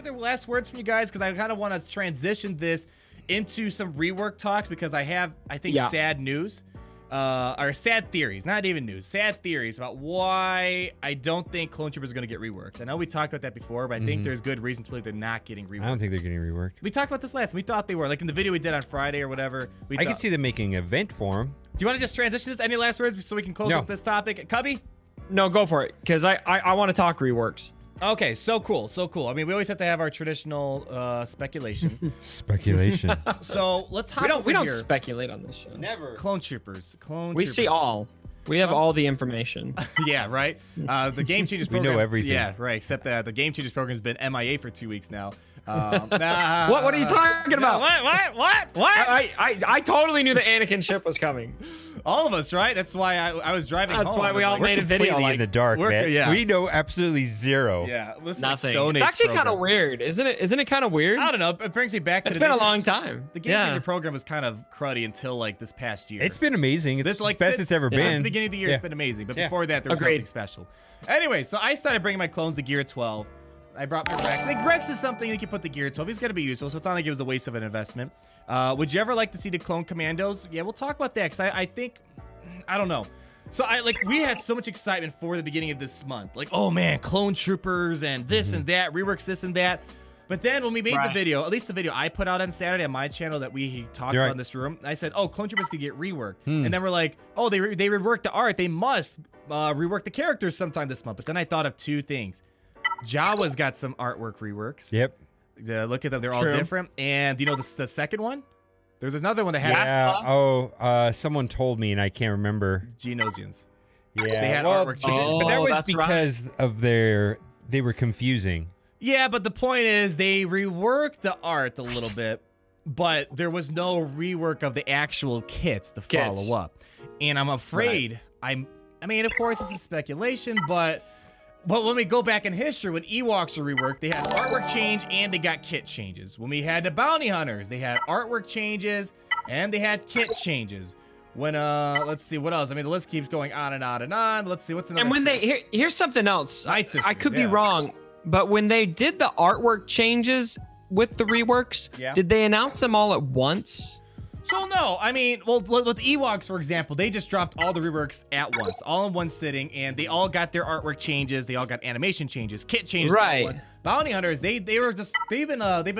the last words from you guys? Because I kind of want to transition this into some rework talks because I have, I think, sad news. Or sad theories, not even news, sad theories about why I don't think Clone Troopers are going to get reworked. I know we talked about that before, but I think there's good reason to believe they're not getting reworked. I don't think they're getting reworked. We talked about this last time. We thought they were. Like in the video we did on Friday or whatever. I can see them making an event for them. Do you want to just transition this? Any last words so we can close up this topic? Cubby? No, go for it, because I want to talk reworks. Okay, so cool, so cool. I mean, we always have to have our traditional speculation. Speculation. So let's hop We don't speculate on this show. Never. Clone Troopers. We see all. We have all the information. Yeah, right. The Game Changers program. We know everything. Yeah, right. Except that the Game Changers program has been MIA for 2 weeks now. What are you talking about? What? I totally knew the Anakin ship was coming. All of us, right? That's why I was driving home. That's why we all made a video. Completely in the dark, man. Yeah. We know absolutely zero. Yeah, listen, nothing. Stone Age it's actually program. kind of weird, isn't it? Isn't it kind of weird? I don't know. It brings me back to it's been a long time. The Game Changer program was kind of cruddy until like this past year. It's been amazing. It's like the best it's ever been. Since the beginning of the year, it's been amazing. But before that, there was nothing special. Anyway, so I started bringing my clones to Gear 12. I brought my Rex. I think Rex is something you can put the Gear 12. He's going to be useful, so it's not like it was a waste of an investment. Would you ever like to see the clone commandos? Yeah, we'll talk about that, because I think, I don't know. So we had so much excitement for the beginning of this month. Like, oh man, clone troopers and this and that, reworks this and that. But then when we made the video, at least the video I put out on Saturday on my channel that we talked about in this room, I said, oh, clone troopers could get reworked. And then we're like, oh, they reworked the art. They must rework the characters sometime this month. But then I thought of two things. Jawa's got some artwork reworks. Yep. Look at them. They're all different. And you know the second one? There's another one that had... someone told me and I can't remember. Geonosians. Yeah. They had artwork changes. But that was because of they were confusing. Yeah, but the point is they reworked the art a little bit, but there was no rework of the actual kits to follow up. And I'm afraid I mean, of course, this is speculation, but when we go back in history, when Ewoks were reworked, they had artwork change and they got kit changes. When we had the Bounty Hunters, they had artwork changes and they had kit changes. When let's see what else. I mean, the list keeps going on and on and on. Let's see what's another. And when here's something else. Night Sisters, I could be wrong, but when they did the artwork changes with the reworks, did they announce them all at once? So no, I mean, well, with Ewoks, for example, they just dropped all the reworks at once, all in one sitting, and they all got their artwork changes, they all got animation changes, kit changes. Right. Bounty Hunters, they've been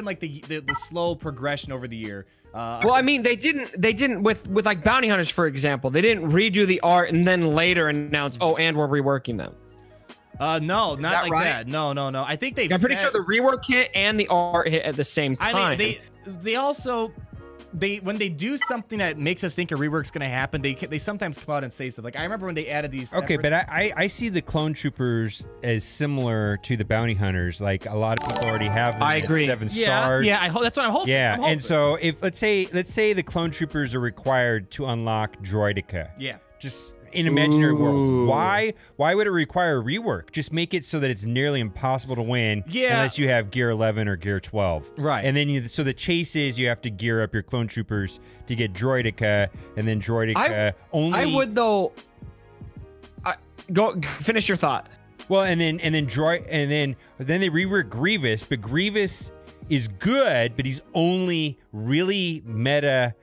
like the slow progression over the year. Well, I mean, they didn't with like Bounty Hunters, for example, they didn't redo the art and then later announce, oh, and we're reworking them. No, not like that. No. I think they've. I'm pretty sure the rework hit and the art hit at the same time. I mean, they also. When they do something that makes us think a rework's gonna happen, they sometimes come out and say stuff. Like I remember when they added these. Okay, but I see the clone troopers as similar to the bounty hunters. Like a lot of people already have them. I agree. 7 stars. Yeah. That's what I'm hoping. Yeah, and so if let's say the clone troopers are required to unlock Droideka. Yeah. Just in imaginary world, why would it require a rework? Just make it so that it's nearly impossible to win unless you have gear 11 or gear 12. Right. And then so the chase is you have to gear up your clone troopers to get Droideka, and then Droideka only. I would though. Go finish your thought. Well, and then they rework Grievous, but Grievous is good, but he's only really meta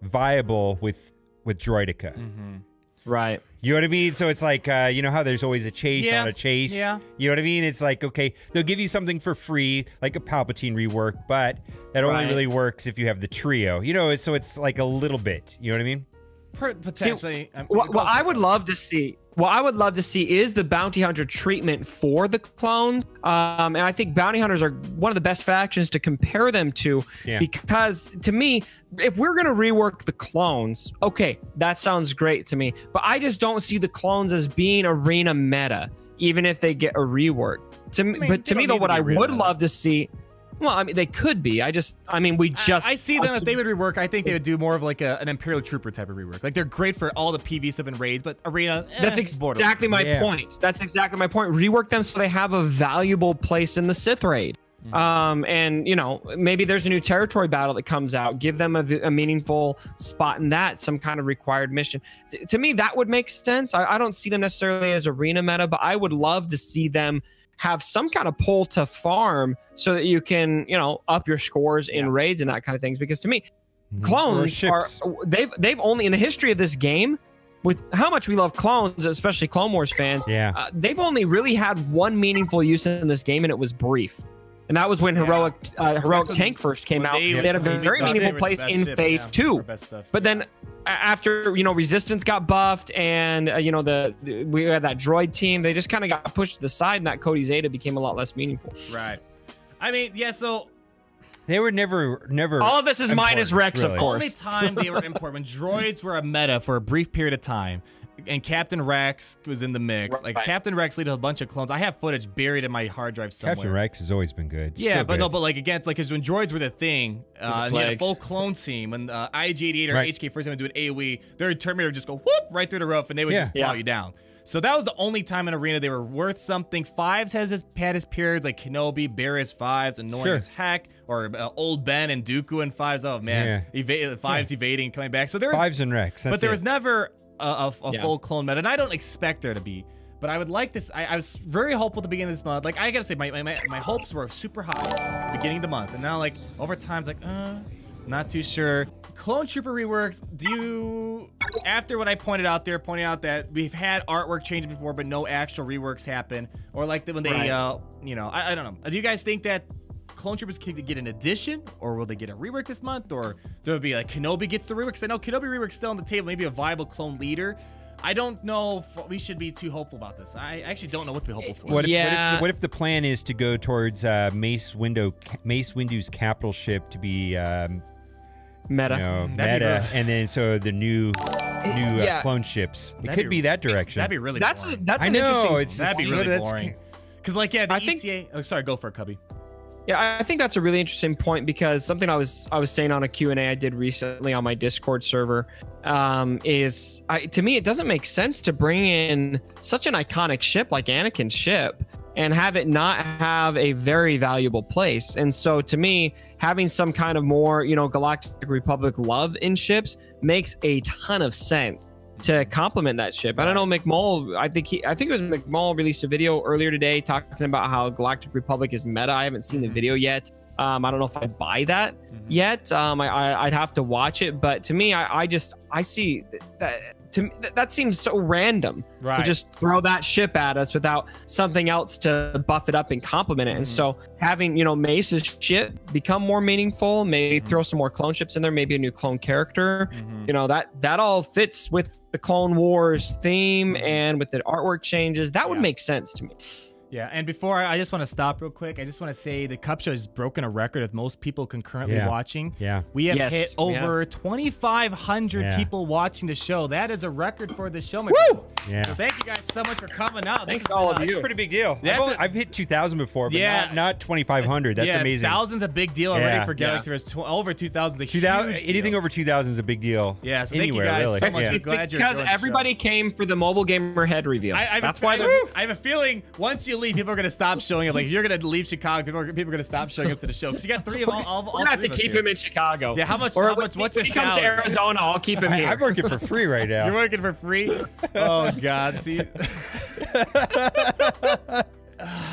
viable with Droideka. Right. You know what I mean? So it's like, you know how there's always a chase on a chase? Yeah. You know what I mean? It's like, okay, they'll give you something for free, like a Palpatine rework, but that only really works if you have the trio. You know, so it's like a little bit. You know what I mean? Potentially. What I would love to see is the bounty hunter treatment for the clones. And I think bounty hunters are one of the best factions to compare them to, because to me, if we're going to rework the clones, okay, that sounds great to me, but I just don't see the clones as being arena meta, even if they get a rework. To me though, what I would love to see, well, I mean, they could be. I mean, I see them if they would rework. I think they would do more of like an Imperial Trooper type of rework. Like they're great for all the PV7 raids, but arena. That's exactly my point. That's exactly my point. Rework them so they have a valuable place in the Sith raid. And you know, maybe there's a new territory battle that comes out. Give them a meaningful spot in that, some kind of required mission. To me, that would make sense. I don't see them necessarily as arena meta, but I would love to see them have some kind of pull to farm so that you can, you know, up your scores in raids and that kind of things. Because to me, clones are they've only in the history of this game, with how much we love clones, especially Clone Wars fans, they've only really had one meaningful use in this game, and it was brief. And that was when Heroic Tank first came out. They had a very meaningful place in Phase 2. But then after, you know, Resistance got buffed and, you know, we had that droid team, they just kind of got pushed to the side, and that Cody Zeta became a lot less meaningful. Right. I mean, yeah, so... They were never. All of this is minus Rex, really. Of course. The only time they were important when droids were a meta for a brief period of time, and Captain Rex was in the mix. Like Captain Rex leaded a bunch of clones. I have footage buried in my hard drive somewhere. Captain Rex has always been good. Yeah, but like again, like because when droids were the thing, and you had a full clone team. When IG-88 or HK first time to do an AOE, their Terminator would just go whoop right through the roof, and they would just plow you down. So that was the only time in Arena they were worth something. Fives had his periods, like Kenobi, Barris Fives, annoying as heck, or Old Ben and Dooku and Fives. Oh man, Fives evading, coming back. So there was Fives and Rex, but there was never a full clone meta, and I don't expect there to be. But I would like this. I was very hopeful at the beginning of this month. Like I gotta say, my hopes were super high beginning of the month, and now like over time, it's like not too sure. Clone Trooper reworks, after what I pointed out that we've had artwork changes before, but no actual reworks happen, or like when they, you know, I don't know. Do you guys think that Clone Troopers can get an addition, or will they get a rework this month, or there'll be like Kenobi gets the reworks? I know Kenobi rework's still on the table, maybe a viable clone leader. I don't know if we should be too hopeful about this. I actually don't know what to be hopeful for. What if the plan is to go towards Mace Windu's capital ship to be meta, you know, and then so the new clone ships. It could be that direction. That'd be really boring. That's I an know interesting. That'd be really boring. Because like the ETA. Oh, sorry, go for it, Cubby. Yeah, I think that's a really interesting point, because something I was saying on a Q&A I did recently on my Discord server is to me it doesn't make sense to bring in such an iconic ship like Anakin's ship and have it not have a very valuable place. And so to me, having some kind of more, you know, Galactic Republic love in ships makes a ton of sense to complement that ship. I don't know, McMull, I think it was McMull released a video earlier today talking about how Galactic Republic is meta. I haven't seen the video yet. I don't know if I buy that yet. I'd have to watch it, but to me, I see that. To me, that seems so random to just throw that ship at us without something else to buff it up and complement it. And so having, you know, Mace's ship become more meaningful, maybe throw some more clone ships in there, maybe a new clone character, you know, that all fits with the Clone Wars theme and with the artwork changes. That would make sense to me. Yeah, and before I just want to stop real quick. I just want to say the Cup Show has broken a record of most people concurrently watching. Yeah, we have hit over 2,500 people watching the show. That is a record for the show. My friends. Yeah. So thank you guys so much for coming out. Thanks to all of you. That's a pretty big deal. I've hit 2,000 before, but not 2,500. That's amazing. 1,000's a big deal already for Galaxy Verse. Over 2,000's a huge deal. Anything over 2,000 is a big deal. Yeah, so thank you guys so much. It's because everybody came for the Mobile Gamer head reveal. That's why. I have a feeling once you leave, people are going to stop showing up. Like if you're gonna leave Chicago, people are gonna stop showing up to the show because you got three of all. We're gonna have to keep him in Chicago. Yeah, how much? What's when he comes to Arizona, I'll keep him here. I'm working for free right now. You're working for free? Oh God, see.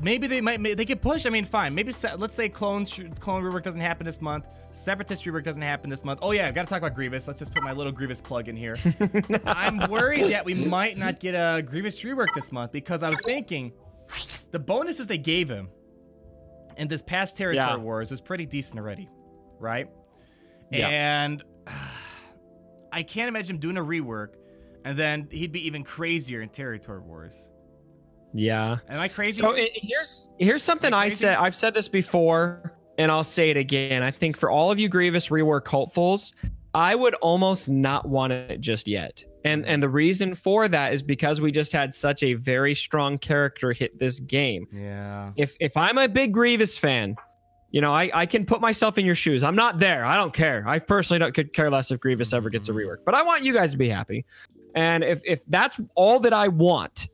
Maybe they could push. I mean, fine. Maybe let's say clone rework doesn't happen this month. Separatist rework doesn't happen this month. Oh yeah, I've got to talk about Grievous. Let's just put my little Grievous plug in here. I'm worried that we might not get a Grievous rework this month because I was thinking the bonuses they gave him in this past Territory Wars was pretty decent already, right? Yeah. And I can't imagine him doing a rework and then he'd be even crazier in Territory Wars. Yeah. Am I crazy? So here's something I said. I've said this before, and I'll say it again. I think for all of you Grievous rework hopefuls, I would almost not want it just yet. And the reason for that is because we just had such a very strong character hit this game. Yeah. If I'm a big Grievous fan, you know, I can put myself in your shoes. I'm not there. I don't care. I personally could care less if Grievous ever gets a rework. But I want you guys to be happy. And if that's all that I want,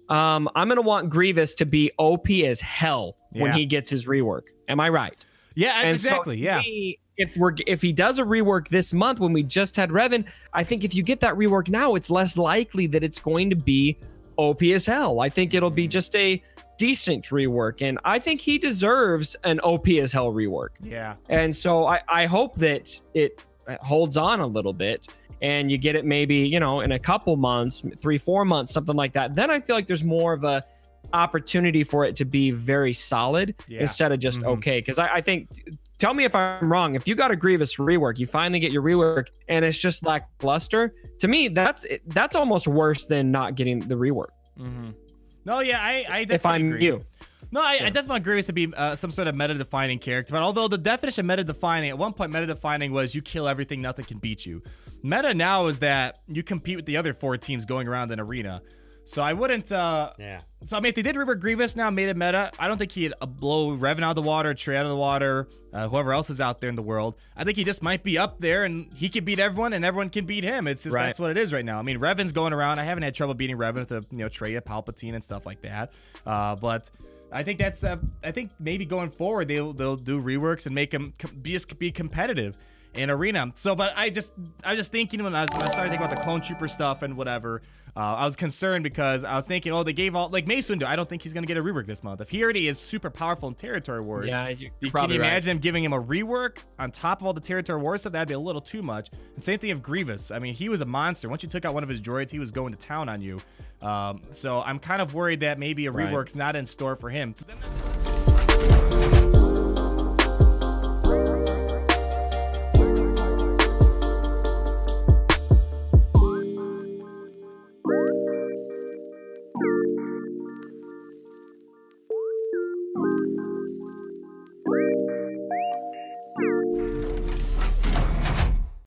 I'm going to want Grievous to be OP as hell when he gets his rework. Am I right? Yeah, exactly. So if he does a rework this month when we just had Revan, I think if you get that rework now, it's less likely that it's going to be OP as hell. I think it'll be just a decent rework, and I think he deserves an OP as hell rework. Yeah. And so I hope that it holds on a little bit and you get it maybe, you know, in a couple months, 3-4 months, something like that. Then I feel like there's more of a opportunity for it to be very solid instead of just okay. Because I think, tell me if I'm wrong, if you got a Grievous rework, you finally get your rework and it's just lackluster, to me that's almost worse than not getting the rework. No, yeah, I definitely if I'm agree. you. No, I definitely agree with to be some sort of meta-defining character. But although the definition of meta-defining, at one point meta-defining was you kill everything, nothing can beat you. Meta now is that you compete with the other 4 teams going around an arena. So I wouldn't, So I mean, if they did rework Grievous now, made it meta, I don't think he'd blow Revan out of the water, Trey out of the water, whoever else is out there in the world. I think he just might be up there and he could beat everyone and everyone can beat him. It's just, that's what it is right now. I mean, Revan's going around. I haven't had trouble beating Revan with the, you know, Trey, Palpatine and stuff like that. But I think that's, I think maybe going forward, they'll do reworks and make him be competitive in arena. So, but I was just thinking when I started thinking about the Clone Trooper stuff and whatever, I was concerned because I was thinking, oh, they gave all, like Mace Windu, I don't think he's going to get a rework this month. If he already is super powerful in Territory Wars, can you imagine him giving him a rework on top of all the Territory Wars stuff? That'd be a little too much. And same thing of Grievous. I mean, he was a monster. Once you took out one of his droids, he was going to town on you. So I'm kind of worried that maybe a rework's not in store for him.